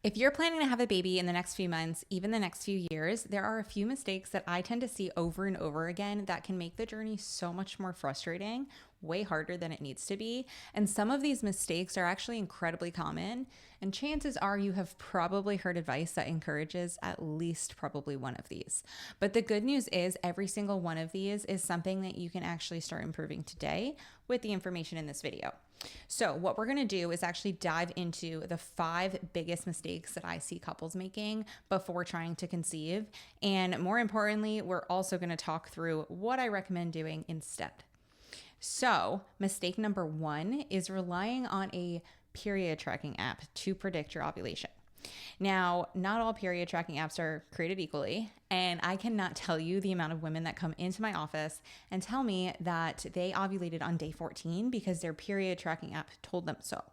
If you're planning to have a baby in the next few months, even the next few years, there are a few mistakes that I tend to see over and over again that can make the journey so much more frustrating, way harder than it needs to be. And some of these mistakes are actually incredibly common. And chances are you have probably heard advice that encourages at least probably one of these. But the good news is every single one of these is something that you can actually start improving today with the information in this video. So what we're going to do is actually dive into the 5 biggest mistakes that I see couples making before trying to conceive. And more importantly, we're also going to talk through what I recommend doing instead. So mistake number 1 is relying on a period tracking app to predict your ovulation. Now, not all period tracking apps are created equally, and I cannot tell you the amount of women that come into my office and tell me that they ovulated on day 14 because their period tracking app told them so.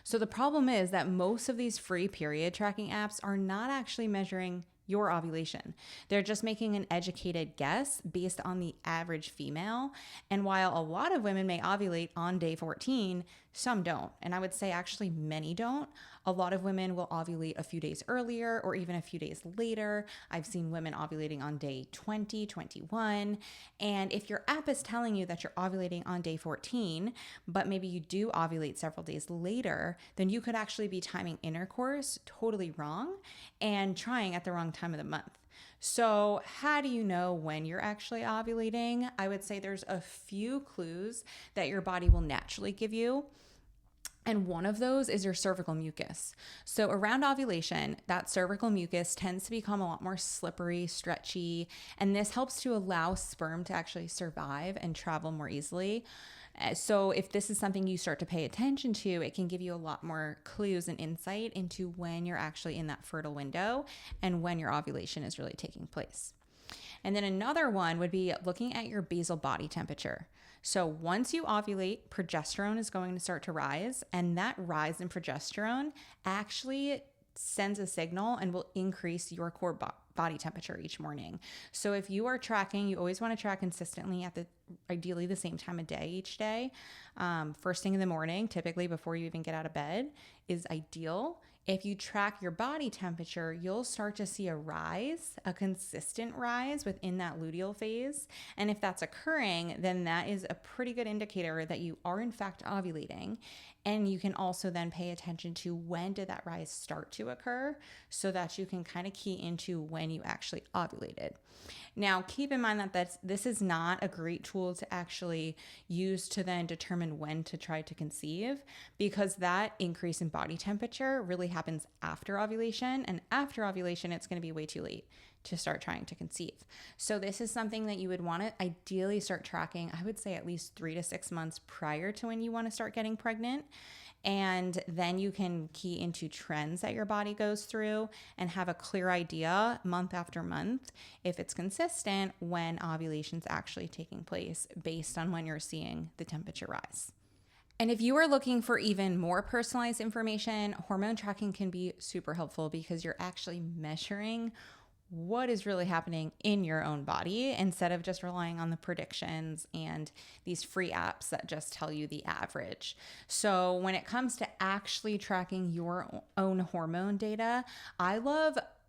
So the problem is that most of these free period tracking apps are not actually measuring your ovulation. They're just making an educated guess based on the average female. And while a lot of women may ovulate on day 14, some don't. And I would say actually many don't. A lot of women will ovulate a few days earlier or even a few days later. I've seen women ovulating on day 20, 21. And if your app is telling you that you're ovulating on day 14, but maybe you do ovulate several days later, then you could actually be timing intercourse totally wrong and trying at the wrong time of the month. So how do you know when you're actually ovulating? I would say there's a few clues that your body will naturally give you. And one of those is your cervical mucus. So around ovulation, that cervical mucus tends to become a lot more slippery, stretchy, and this helps to allow sperm to actually survive and travel more easily. So if this is something you start to pay attention to, it can give you a lot more clues and insight into when you're actually in that fertile window and when your ovulation is really taking place. And then another one would be looking at your basal body temperature. So once you ovulate, progesterone is going to start to rise, and that rise in progesterone actually sends a signal and will increase your core body temperature each morning. So if you are tracking, you always want to track consistently at ideally the same time of day each day. First thing in the morning, typically before you even get out of bed, is ideal. If you track your body temperature, you'll start to see a consistent rise within that luteal phase. And if that's occurring, then that is a pretty good indicator that you are in fact ovulating. And you can also then pay attention to when did that rise start to occur so that you can kind of key into when you actually ovulated. Now, keep in mind that this is not a great tool to actually use to then determine when to try to conceive, because that increase in body temperature really happens after ovulation. And after ovulation, it's going to be way too late to start trying to conceive. So this is something that you would want to ideally start tracking, I would say at least 3 to 6 months prior to when you want to start getting pregnant. And then you can key into trends that your body goes through and have a clear idea month after month if it's consistent when ovulation's actually taking place based on when you're seeing the temperature rise. And if you are looking for even more personalized information, hormone tracking can be super helpful because you're actually measuring what is really happening in your own body instead of just relying on the predictions and these free apps that just tell you the average. So when it comes to actually tracking your own hormone data,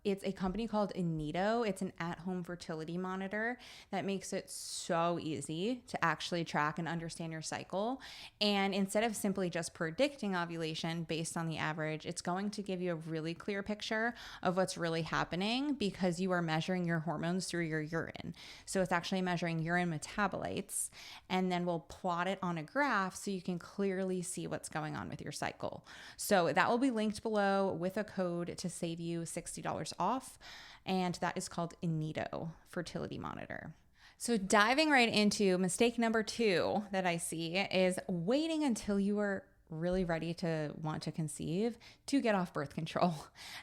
it's a company called Inedo. It's an at-home fertility monitor that makes it so easy to actually track and understand your cycle. And instead of simply just predicting ovulation based on the average, it's going to give you a really clear picture of what's really happening because you are measuring your hormones through your urine. So it's actually measuring urine metabolites, and then we'll plot it on a graph so you can clearly see what's going on with your cycle. So that will be linked below with a code to save you $60 off, and that is called Inedo Fertility Monitor. So diving right into mistake number 2 that I see is waiting until you are really ready to want to conceive to get off birth control.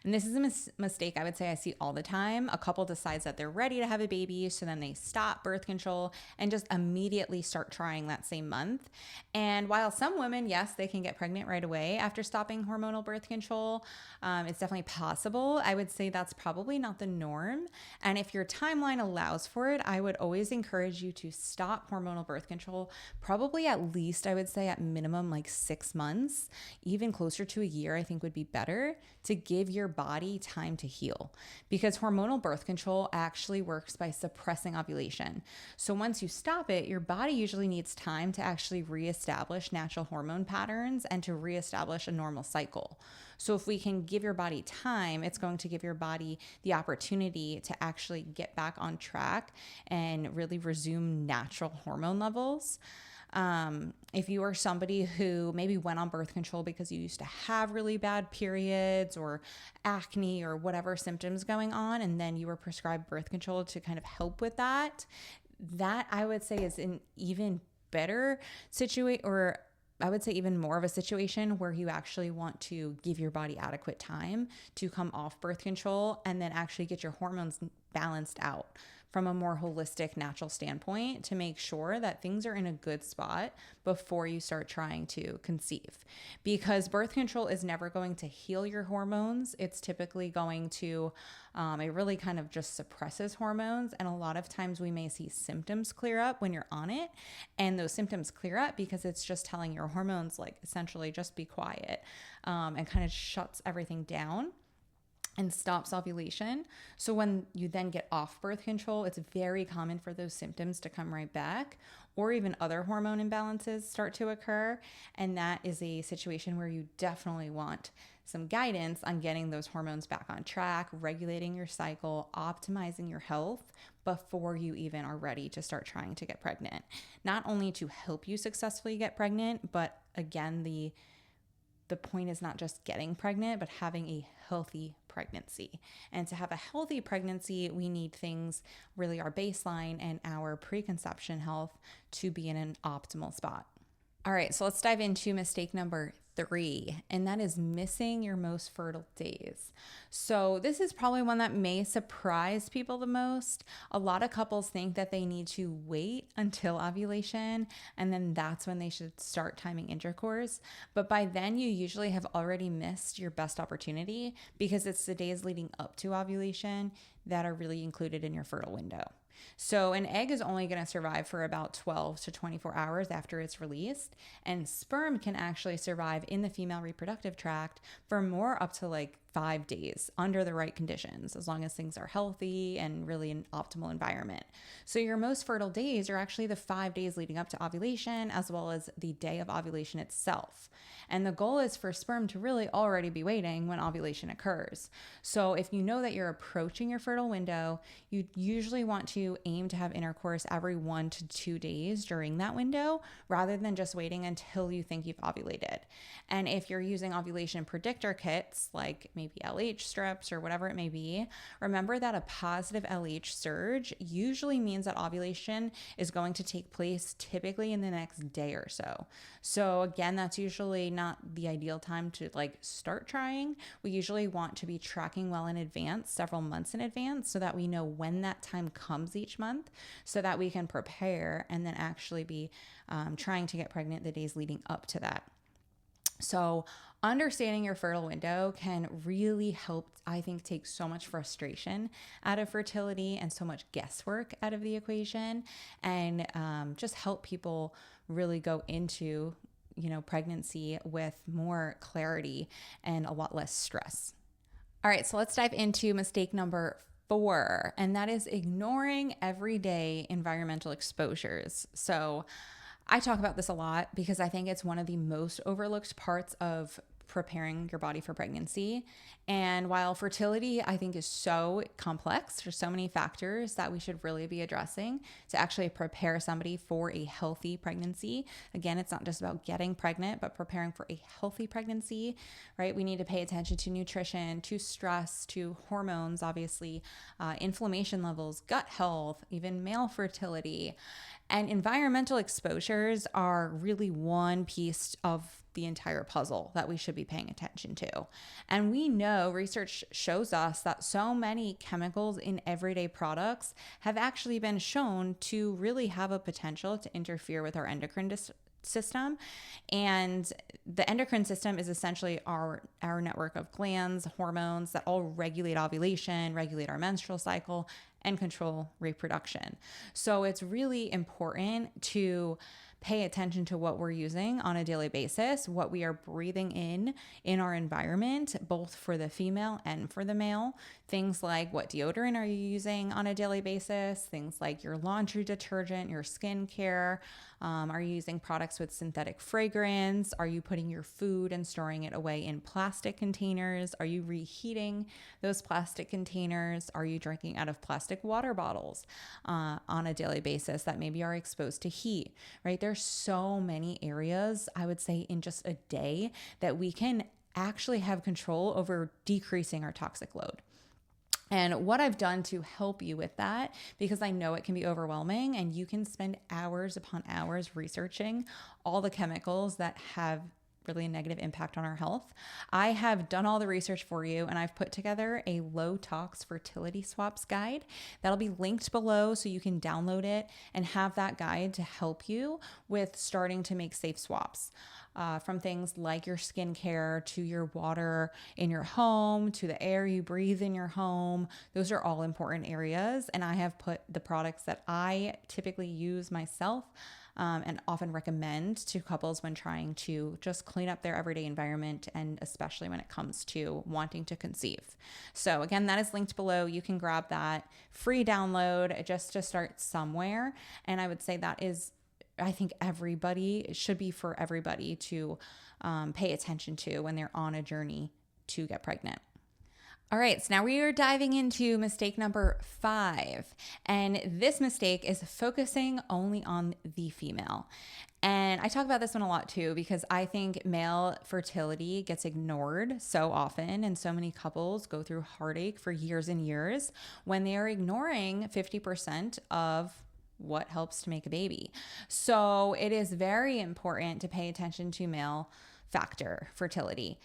And this is a mistake I would say I see all the time. A couple decides that they're ready to have a baby, so then they stop birth control and just immediately start trying that same month. And while some women, yes, they can get pregnant right away after stopping hormonal birth control, it's definitely possible. I would say that's probably not the norm. And if your timeline allows for it, I would always encourage you to stop hormonal birth control, probably at least, I would say at minimum like 6 months months, even closer to a year, I think would be better to give your body time to heal, because hormonal birth control actually works by suppressing ovulation. So once you stop it, your body usually needs time to actually reestablish natural hormone patterns and to reestablish a normal cycle. So if we can give your body time, it's going to give your body the opportunity to actually get back on track and really resume natural hormone levels. If you are somebody who maybe went on birth control because you used to have really bad periods or acne or whatever symptoms going on, and then you were prescribed birth control to kind of help with that, that I would say is an even better situation, or I would say even more of a situation where you actually want to give your body adequate time to come off birth control and then actually get your hormones balanced out from a more holistic, natural standpoint to make sure that things are in a good spot before you start trying to conceive. Because birth control is never going to heal your hormones. It's typically going to, it really kind of just suppresses hormones. And a lot of times we may see symptoms clear up when you're on it. And those symptoms clear up because it's just telling your hormones, like, essentially just be quiet, and kind of shuts everything down and stops ovulation. So when you then get off birth control, it's very common for those symptoms to come right back, or even other hormone imbalances start to occur. And that is a situation where you definitely want some guidance on getting those hormones back on track, regulating your cycle, optimizing your health before you even are ready to start trying to get pregnant. Not only to help you successfully get pregnant, but again, the point is not just getting pregnant, but having a healthy pregnancy. And to have a healthy pregnancy, we need things, really our baseline and our preconception health, to be in an optimal spot. All right, so let's dive into mistake number 3, and that is missing your most fertile days. So this is probably one that may surprise people the most. A lot of couples think that they need to wait until ovulation, and then that's when they should start timing intercourse. But by then, you usually have already missed your best opportunity, because it's the days leading up to ovulation that are really included in your fertile window. So an egg is only going to survive for about 12 to 24 hours after it's released, and sperm can actually survive in the female reproductive tract for more, up to like 5 days under the right conditions, as long as things are healthy and really an optimal environment. So your most fertile days are actually the 5 days leading up to ovulation, as well as the day of ovulation itself. And the goal is for sperm to really already be waiting when ovulation occurs. So if you know that you're approaching your fertile window, you usually want to aim to have intercourse every 1 to 2 days during that window, rather than just waiting until you think you've ovulated. And if you're using ovulation predictor kits, like maybe LH strips or whatever it may be, remember that a positive LH surge usually means that ovulation is going to take place typically in the next day or so. So again, that's usually not the ideal time to start trying. We usually want to be tracking well in advance, several months in advance, so that we know when that time comes each month, so that we can prepare and then actually be trying to get pregnant the days leading up to that. So understanding your fertile window can really help, I think, take so much frustration out of fertility and so much guesswork out of the equation, and just help people really go into, pregnancy with more clarity and a lot less stress. All right, so let's dive into mistake number 4, and that is ignoring everyday environmental exposures. So I talk about this a lot because I think it's one of the most overlooked parts of preparing your body for pregnancy. And while fertility, I think, is so complex, there's so many factors that we should really be addressing to actually prepare somebody for a healthy pregnancy. Again, it's not just about getting pregnant, but preparing for a healthy pregnancy, right? We need to pay attention to nutrition, to stress, to hormones, obviously, inflammation levels, gut health, even male fertility. And environmental exposures are really one piece of the entire puzzle that we should be paying attention to. And we know research shows us that so many chemicals in everyday products have actually been shown to really have a potential to interfere with our endocrine system. And the endocrine system is essentially our network of glands, hormones that all regulate ovulation, regulate our menstrual cycle, and control reproduction. So it's really important to pay attention to what we're using on a daily basis, what we are breathing in our environment, both for the female and for the male. Things like what deodorant are you using on a daily basis, things like your laundry detergent, your skincare. Are you using products with synthetic fragrance? Are you putting your food and storing it away in plastic containers? Are you reheating those plastic containers? Are you drinking out of plastic water bottles on a daily basis that maybe are exposed to heat, right? There's so many areas, I would say, in just a day that we can actually have control over decreasing our toxic load. And what I've done to help you with that, because I know it can be overwhelming and you can spend hours upon hours researching all the chemicals that have really a negative impact on our health. I have done all the research for you, and I've put together a low tox fertility swaps guide that'll be linked below so you can download it and have that guide to help you with starting to make safe swaps. From things like your skincare to your water in your home to the air you breathe in your home. Those are all important areas. And I have put the products that I typically use myself and often recommend to couples when trying to just clean up their everyday environment, and especially when it comes to wanting to conceive. So again, that is linked below. You can grab that free download just to start somewhere. And I would say that is, I think it should be for everybody to pay attention to when they're on a journey to get pregnant. All right, so now we are diving into mistake number 5. And this mistake is focusing only on the female. And I talk about this one a lot too, because I think male fertility gets ignored so often, and so many couples go through heartache for years and years when they are ignoring 50% of what helps to make a baby. So it is very important to pay attention to male factor fertility.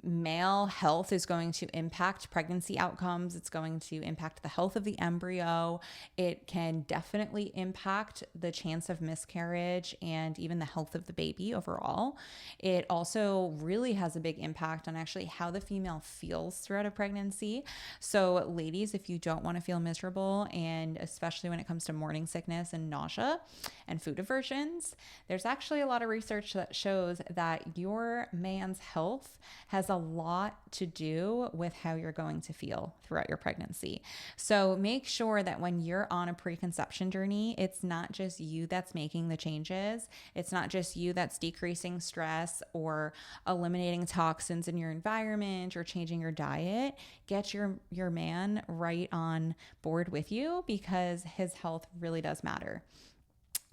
Male health is going to impact pregnancy outcomes. It's going to impact the health of the embryo. It can definitely impact the chance of miscarriage and even the health of the baby overall. It also really has a big impact on actually how the female feels throughout a pregnancy. So ladies, if you don't want to feel miserable, and especially when it comes to morning sickness and nausea and food aversions, there's actually a lot of research that shows that your man's health has a lot to do with how you're going to feel throughout your pregnancy. So make sure that when you're on a preconception journey, it's not just you that's making the changes. It's not just you that's decreasing stress or eliminating toxins in your environment or changing your diet. Get your man right on board with you, because his health really does matter.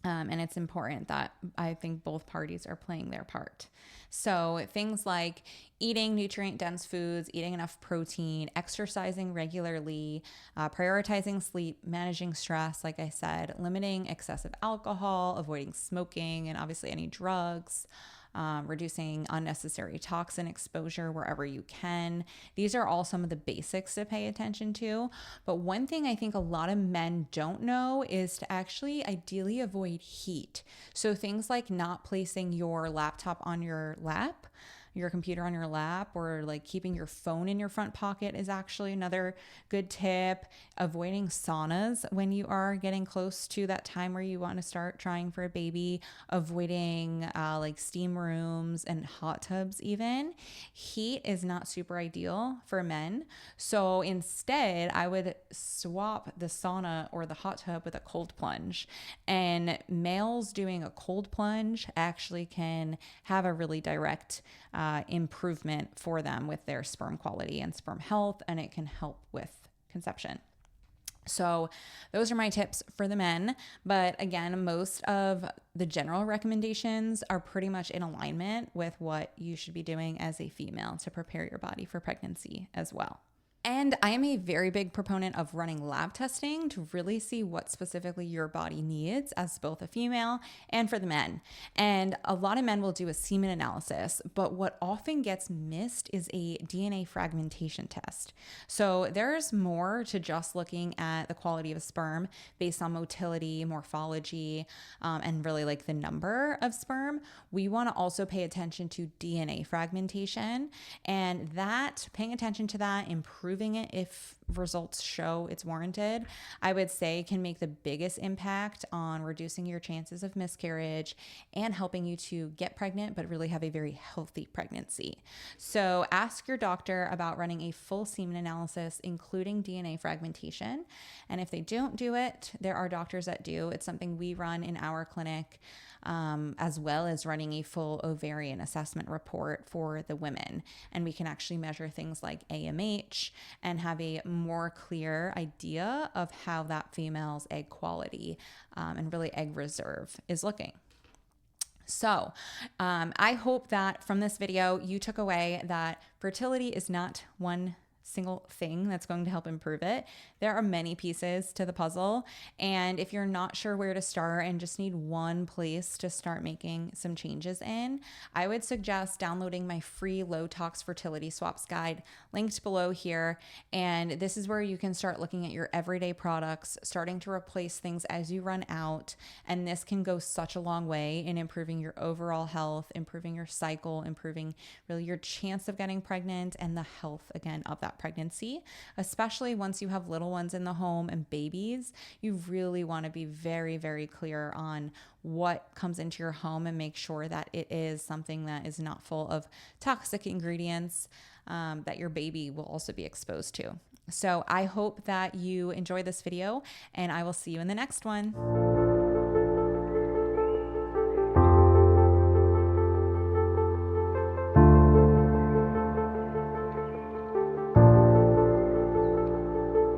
And it's important that I think both parties are playing their part. So things like eating nutrient-dense foods, eating enough protein, exercising regularly, prioritizing sleep, managing stress, like I said, limiting excessive alcohol, avoiding smoking, and obviously any drugs, reducing unnecessary toxin exposure wherever you can. These are all some of the basics to pay attention to. But one thing I think a lot of men don't know is to actually ideally avoid heat. So things like not placing your laptop on your lap, your computer on your lap, or like keeping your phone in your front pocket is actually another good tip. Avoiding saunas when you are getting close to that time where you want to start trying for a baby. Avoiding like steam rooms and hot tubs even. Heat is not super ideal for men. So instead, I would swap the sauna or the hot tub with a cold plunge. And males doing a cold plunge actually can have a really direct improvement for them with their sperm quality and sperm health, and it can help with conception. So those are my tips for the men. But again, most of the general recommendations are pretty much in alignment with what you should be doing as a female to prepare your body for pregnancy as well. And I am a very big proponent of running lab testing to really see what specifically your body needs as both a female and for the men. And a lot of men will do a semen analysis, but what often gets missed is a DNA fragmentation test. So there's more to just looking at the quality of a sperm based on motility, morphology, and really like the number of sperm. We want to also pay attention to DNA fragmentation, and that paying attention to that improves improving it if results show it's warranted, I would say can make the biggest impact on reducing your chances of miscarriage and helping you to get pregnant, but really have a very healthy pregnancy. So ask your doctor about running a full semen analysis, including DNA fragmentation. And if they don't do it, there are doctors that do. It's something we run in our clinic, as well as running a full ovarian assessment report for the women. And we can actually measure things like AMH and have a more clear idea of how that female's egg quality and really egg reserve is looking. So I hope that from this video, you took away that fertility is not one single thing that's going to help improve it. There are many pieces to the puzzle. And if you're not sure where to start and just need one place to start making some changes in, I would suggest downloading my free low tox fertility swaps guide linked below here. And this is where you can start looking at your everyday products, starting to replace things as you run out. And this can go such a long way in improving your overall health, improving your cycle, improving really your chance of getting pregnant and the health again of that pregnancy, especially once you have little ones in the home and babies. You really want to be very, very clear on what comes into your home and make sure that it is something that is not full of toxic ingredients that your baby will also be exposed to. So I hope that you enjoy this video, and I will see you in the next one.